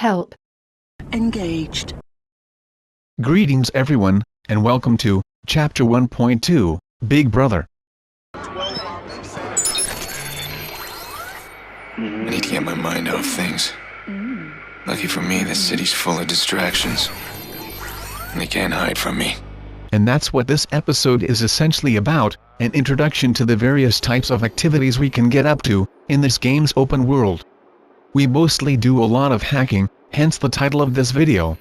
Help. Engaged. Greetings everyone, and welcome to Chapter 1.2, Big Brother. I need to get my mind off things. Lucky for me, this city's full of distractions. And they can't hide from me. And that's what this episode is essentially about, an introduction to the various types of activities we can get up to in this game's open world. We mostly do a lot of hacking, hence the title of this video.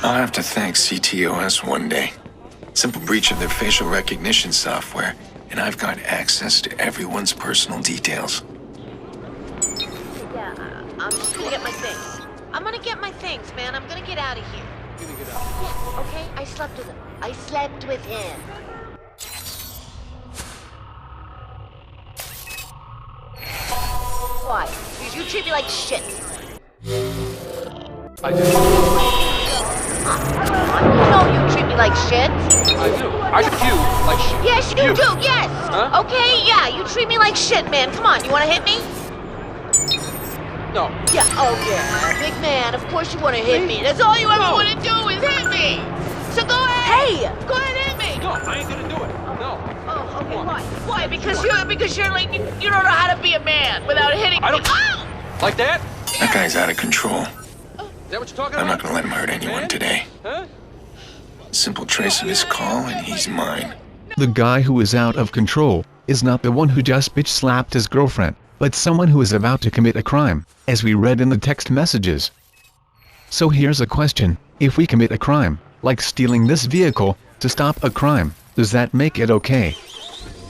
I'll have to thank CTOS one day. Simple breach of their facial recognition software, and I've got access to everyone's personal details. Yeah, I'm just gonna get my things. I'm gonna get my things, man. I'm gonna get out of here. Yeah, okay? I slept with him. I slept with him. Why? Because you treat me like shit. I do. No, you treat me like shit. I do. I treat you like shit. Yes, you do, yes. Huh? Okay, yeah, you treat me like shit, man. Come on, you wanna hit me? No. Yeah, oh yeah, big man, of course you wanna hit me. That's all you ever wanna do is hit me. So go ahead. Hey! Go ahead and hit me. No, I ain't gonna do it. No. Oh, okay, why? Why? Because you're like, you don't know how to be a man without hitting me. I don't... Oh! Like that? That guy's out of control. Is that what you're talking I'm about? not gonna let him hurt anyone Man? today. Huh? Simple trace of his call, and he's mine. The guy who is out of control is not the one who just bitch-slapped his girlfriend, but someone who is about to commit a crime, as we read in the text messages. So here's a question: if we commit a crime, like stealing this vehicle, to stop a crime, does that make it okay?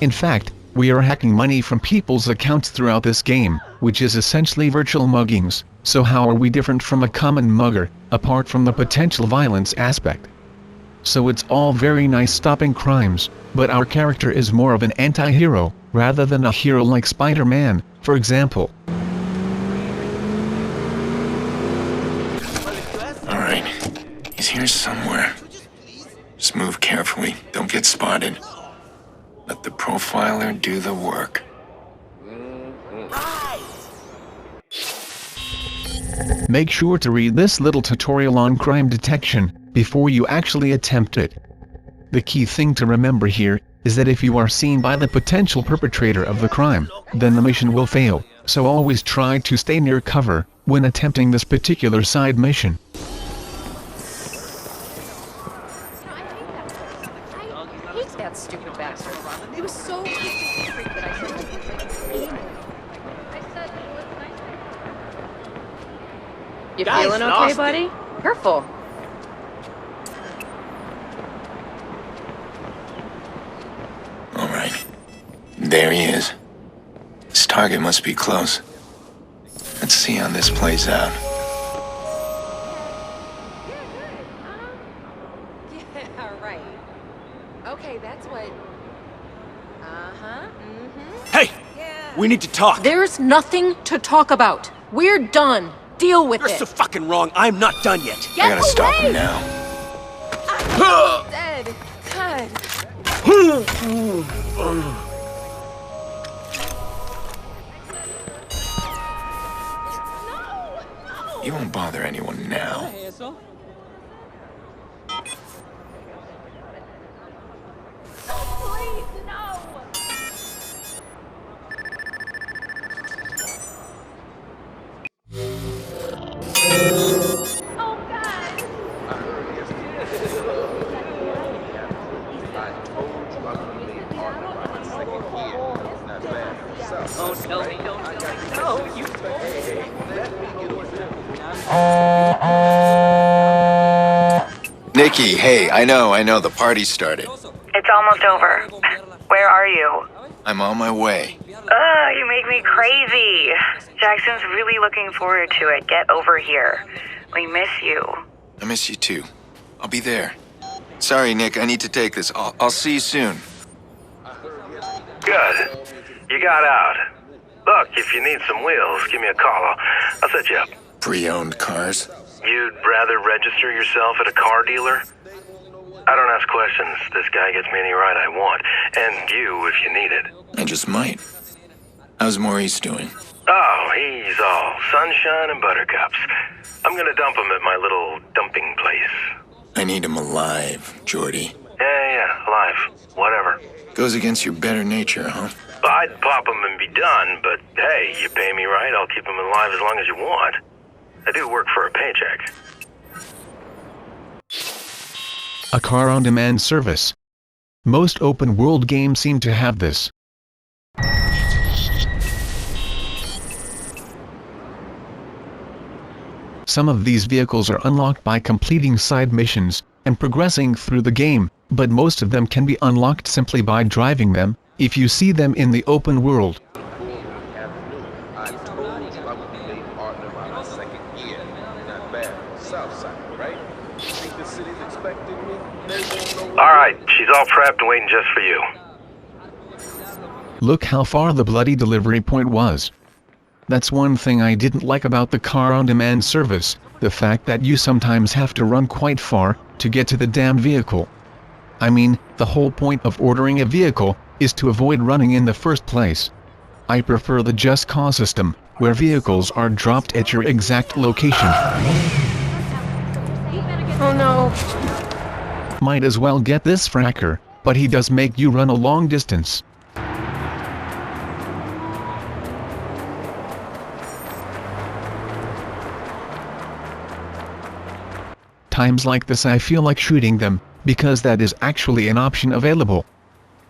In fact, we are hacking money from people's accounts throughout this game, which is essentially virtual muggings, so how are we different from a common mugger, apart from the potential violence aspect? So it's all very nice stopping crimes, but our character is more of an anti-hero, rather than a hero like Spider-Man, for example. Alright, he's here somewhere. Just move carefully, don't get spotted. Let the profiler do the work. Make sure to read this little tutorial on crime detection before you actually attempt it. The key thing to remember here is that if you are seen by the potential perpetrator of the crime, then the mission will fail, so always try to stay near cover when attempting this particular side mission. I hate that stupid bastard. It was so freak that I said You feeling okay, buddy? Careful. Alright. There he is. His target must be close. Let's see how this plays out. Yeah, right. Okay, that's what... Hey! We need to talk! There's nothing to talk about. We're done. Deal with You're it. so fucking wrong. I'm not done yet. I gotta stop him now. I'm dead. God. You won't bother anyone now. Please, no! Oh, God! Nikki, hey, I know, the party started. It's almost over. Where are you? I'm on my way. Ugh, you make me crazy. Jackson's really looking forward to it. Get over here. We miss you. I miss you too. I'll be there. Sorry, Nick, I need to take this. I'll see you soon. Good. You got out. Look, if you need some wheels, give me a call. I'll set you up. pre-owned cars. You'd rather register yourself at a car dealer? I don't ask questions. This guy gets me any ride I want. And you if you need it. I just might. How's Maurice doing? Oh, he's all sunshine and buttercups. I'm gonna dump him at my little dumping place. I need him alive, Jordy. Yeah, alive. Whatever. Goes against your better nature, huh? I'd pop him and be done, but hey, you pay me right, I'll keep him alive as long as you want. I do work for a paycheck. A car on demand service. Most open world games seem to have this. Some of these vehicles are unlocked by completing side missions and progressing through the game, but most of them can be unlocked simply by driving them, if you see them in the open world. Alright, she's all prepped and waiting just for you. Look how far the bloody delivery point was. That's one thing I didn't like about the car on demand service, the fact that you sometimes have to run quite far to get to the damn vehicle. I mean, the whole point of ordering a vehicle is to avoid running in the first place. I prefer the Just Cause system, where vehicles are dropped at your exact location. Oh no. Might as well get this fracker, but he does make you run a long distance. Times like this I feel like shooting them, because that is actually an option available.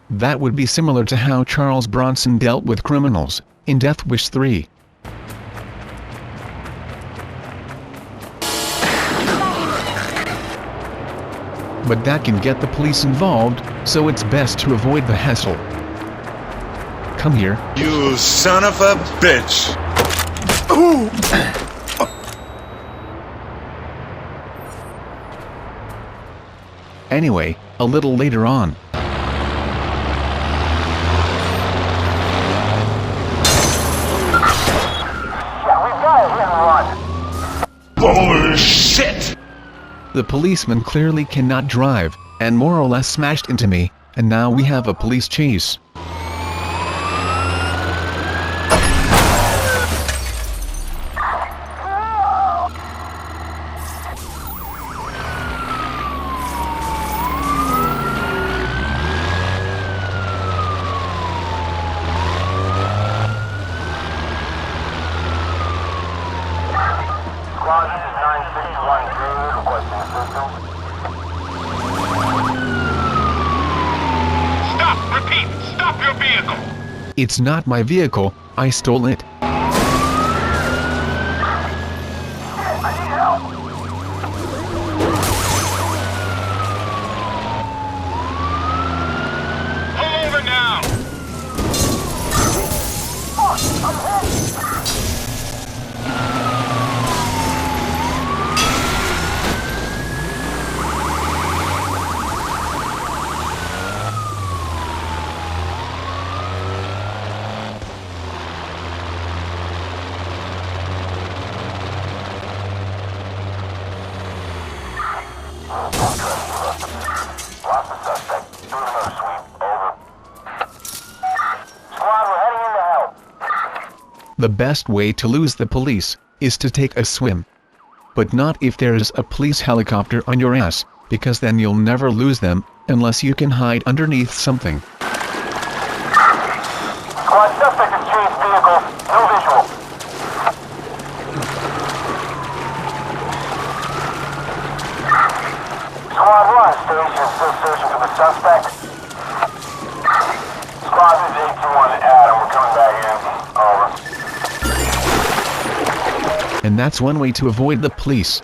That would be similar to how Charles Bronson dealt with criminals in Death Wish 3. But that can get the police involved, so it's best to avoid the hassle. Come here. You son of a bitch! Ooh. Anyway, a little later on. Bullshit! The policeman clearly cannot drive, and more or less smashed into me, and now we have a police chase. It's not my vehicle, I stole it. Pull over now! The best way to lose the police is to take a swim. But not if there's a police helicopter on your ass, because then you'll never lose them, unless you can hide underneath something. Squad, suspect has changed vehicle. No visual. Squad 1, station still searching for the suspect. Squad, this is AT&T Adam. We're coming back in. Over. And that's one way to avoid the police.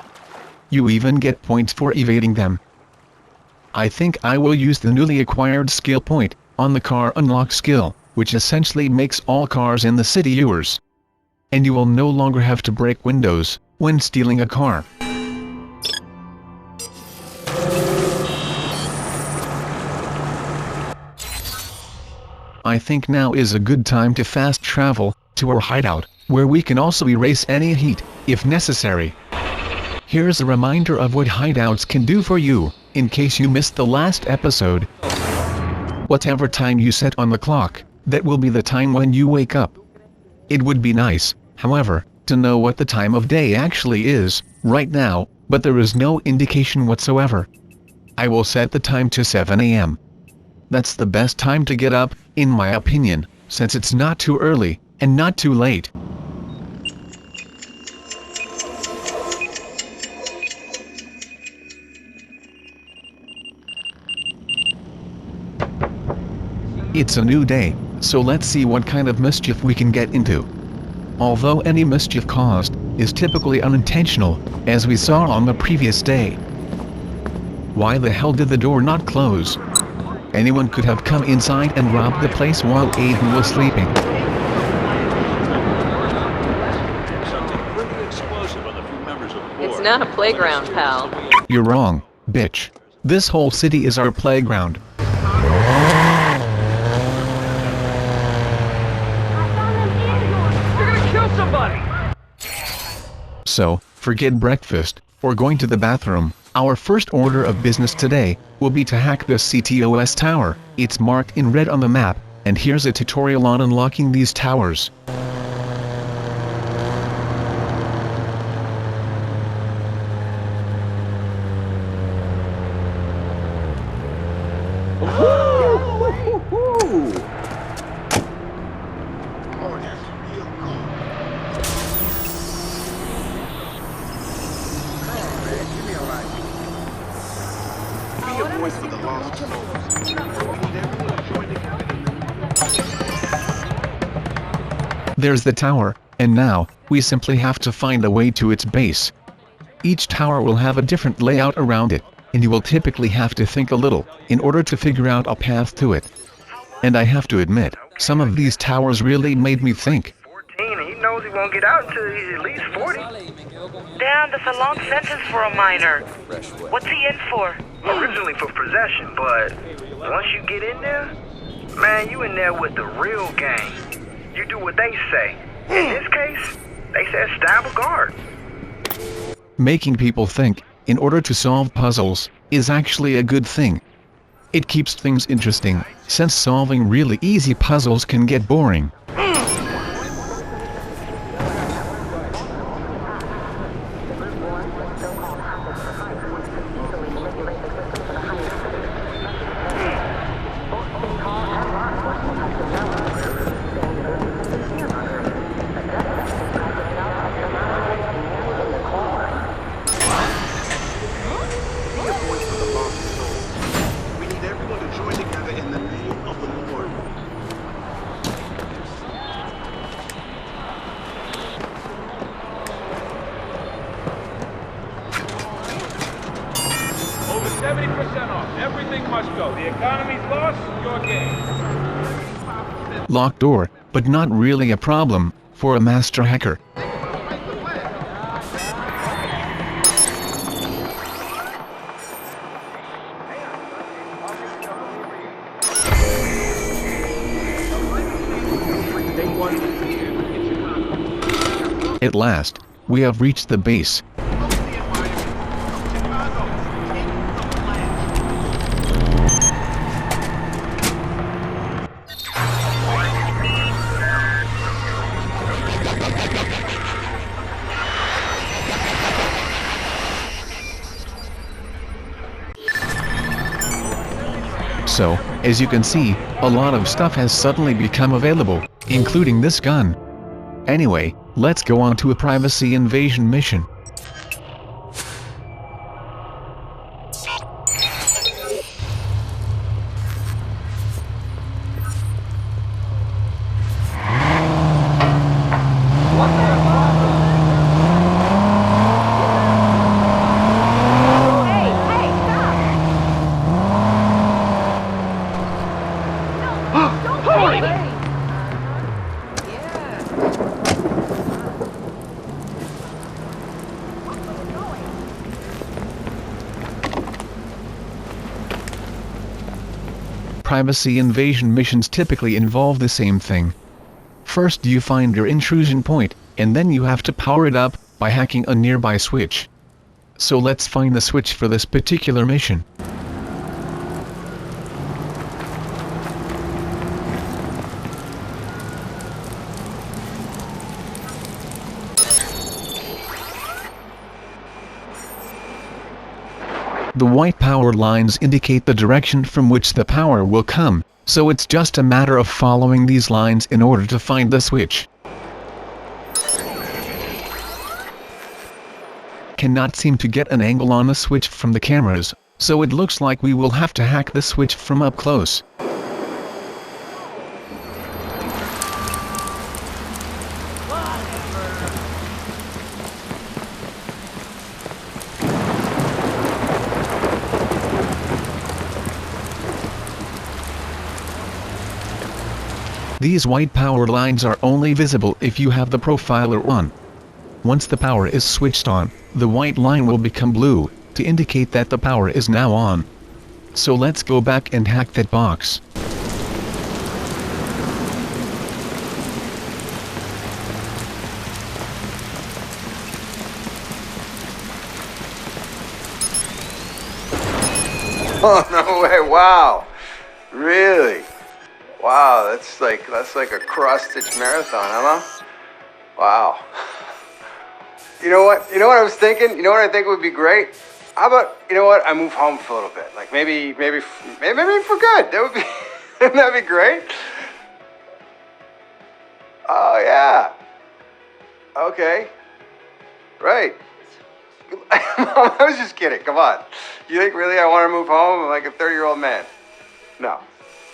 You even get points for evading them. I think I will use the newly acquired skill point on the car unlock skill, which essentially makes all cars in the city yours. And you will no longer have to break windows when stealing a car. I think now is a good time to fast travel to our hideout, where we can also erase any heat if necessary. Here's a reminder of what hideouts can do for you, in case you missed the last episode. Whatever time you set on the clock, that will be the time when you wake up. It would be nice, however, to know what the time of day actually is, right now, but there is no indication whatsoever. I will set the time to 7 AM. That's the best time to get up, in my opinion, since it's not too early, and not too late. It's a new day, so let's see what kind of mischief we can get into. Although any mischief caused is typically unintentional, as we saw on the previous day. Why the hell did the door not close? Anyone could have come inside and robbed the place while Aiden was sleeping. It's not a playground, pal. You're wrong, bitch. This whole city is our playground. So, forget breakfast, or going to the bathroom. Our first order of business today will be to hack the CTOS tower. It's marked in red on the map, and here's a tutorial on unlocking these towers. There's the tower, and now, we simply have to find a way to its base. Each tower will have a different layout around it, and you will typically have to think a little, in order to figure out a path to it. And I have to admit, some of these towers really made me think. 14 and he knows he won't get out until he's at least 40. Damn, that's a long sentence for a minor. What's he in for? Originally for possession, but once you get in there, man, you in there with the real gang. You do what they say. In this case, they said stab a guard. Making people think, in order to solve puzzles, is actually a good thing. It keeps things interesting, since solving really easy puzzles can get boring. Locked door, but not really a problem, for a master hacker. At last, we have reached the base. So, as you can see, a lot of stuff has suddenly become available, including this gun. Anyway, let's go on to a privacy invasion mission. Privacy invasion missions typically involve the same thing. First you find your intrusion point, and then you have to power it up, by hacking a nearby switch. So let's find the switch for this particular mission. The white power lines indicate the direction from which the power will come, so it's just a matter of following these lines in order to find the switch. Cannot seem to get an angle on the switch from the cameras, so it looks like we will have to hack the switch from up close. These white power lines are only visible if you have the profiler on. Once the power is switched on, the white line will become blue, to indicate that the power is now on. So let's go back and hack that box. Oh, no way, wow. Really? Wow, that's like a cross-stitch marathon, huh? Wow. You know what I was thinking? You know what I think would be great? How about, you know what, I move home for a little bit. Like maybe for good. That'd be great. Oh yeah. Okay. Right. I was just kidding, come on. You think really I want to move home? I'm like a 30-year-old man. No.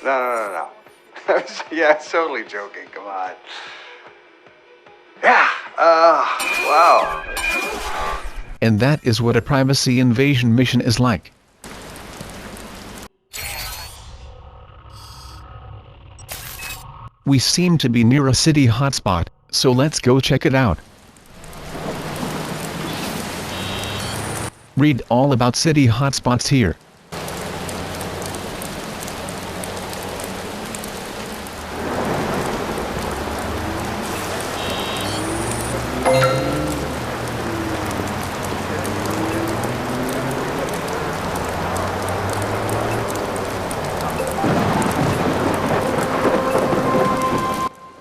No. Yeah, I'm totally joking, come on. Yeah, wow. And that is what a privacy invasion mission is like. We seem to be near a city hotspot, so let's go check it out. Read all about city hotspots here.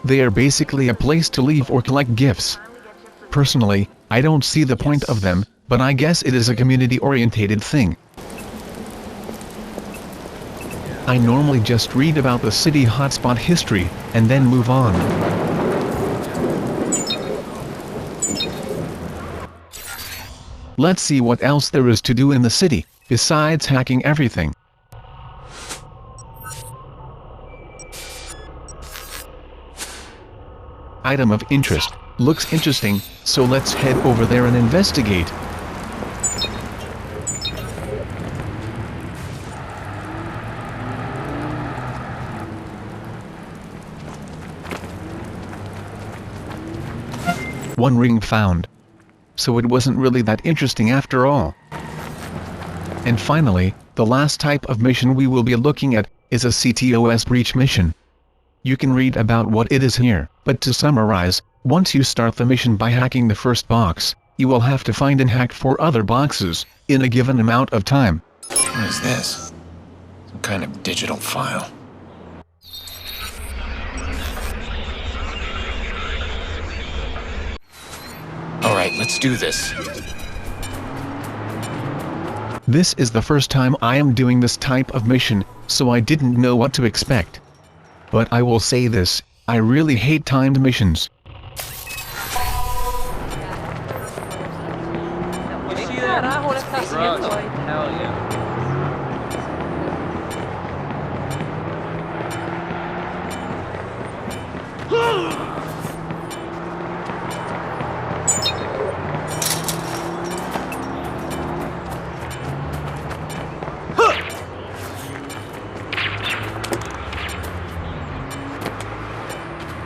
They are basically a place to leave or collect gifts. Personally, I don't see the point of them, but I guess it is a community-orientated thing. I normally just read about the city hotspot history, and then move on. Let's see what else there is to do in the city, besides hacking everything. Item of interest. Looks interesting, so let's head over there and investigate. One ring found. So it wasn't really that interesting after all. And finally, the last type of mission we will be looking at is a CTOS breach mission. You can read about what it is here, but to summarize, once you start the mission by hacking the first box, you will have to find and hack 4 other boxes, in a given amount of time. What is this? Some kind of digital file. Alright, let's do this. This is the first time I am doing this type of mission, so I didn't know what to expect. But I will say this, I really hate timed missions. Hell yeah.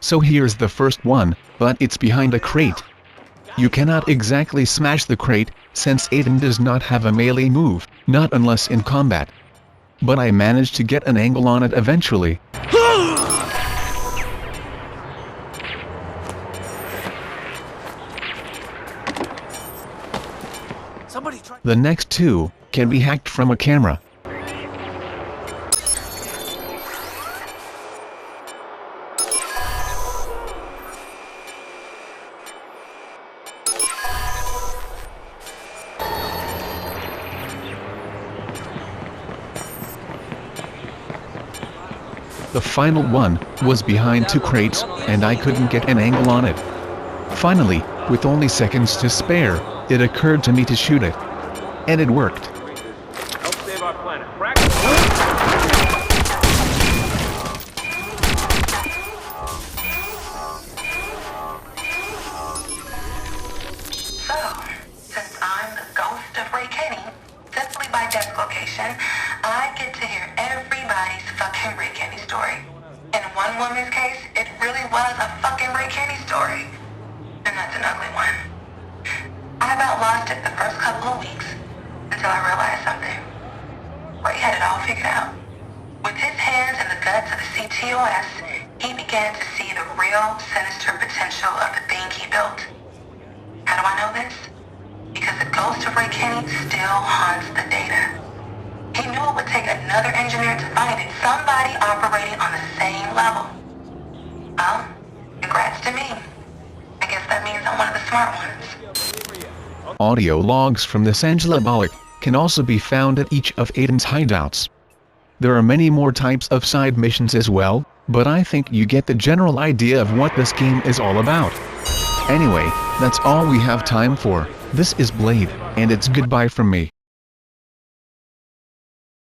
So here's the first one, but it's behind a crate. You cannot exactly smash the crate, since Aiden does not have a melee move, not unless in combat. But I managed to get an angle on it eventually. The next two can be hacked from a camera. The final one was behind two crates, and I couldn't get an angle on it. Finally, with only seconds to spare, it occurred to me to shoot it. And it worked. Help save our planet. So, since I'm the ghost of Ray Kenny, simply by desk location, I get to hear everybody's fucking Ray Kenny story. In one woman's case, it really was a fucking Ray Kenny story. And that's an ugly one. I about lost it the first couple of weeks, until I realized something. Ray had it all figured out. With his hands in the guts of the CTOS, he began to see the real sinister potential of the thing he built. How do I know this? Because the ghost of Ray Kenny still haunts the data. He knew it would take another engineer to find it, somebody operating on the same level. Well, congrats to me. I guess that means I'm one of the smart ones. Audio logs from this Angela can also be found at each of Aiden's hideouts. There are many more types of side missions as well, but I think you get the general idea of what this game is all about. Anyway, that's all we have time for. This is Blade, and it's goodbye from me.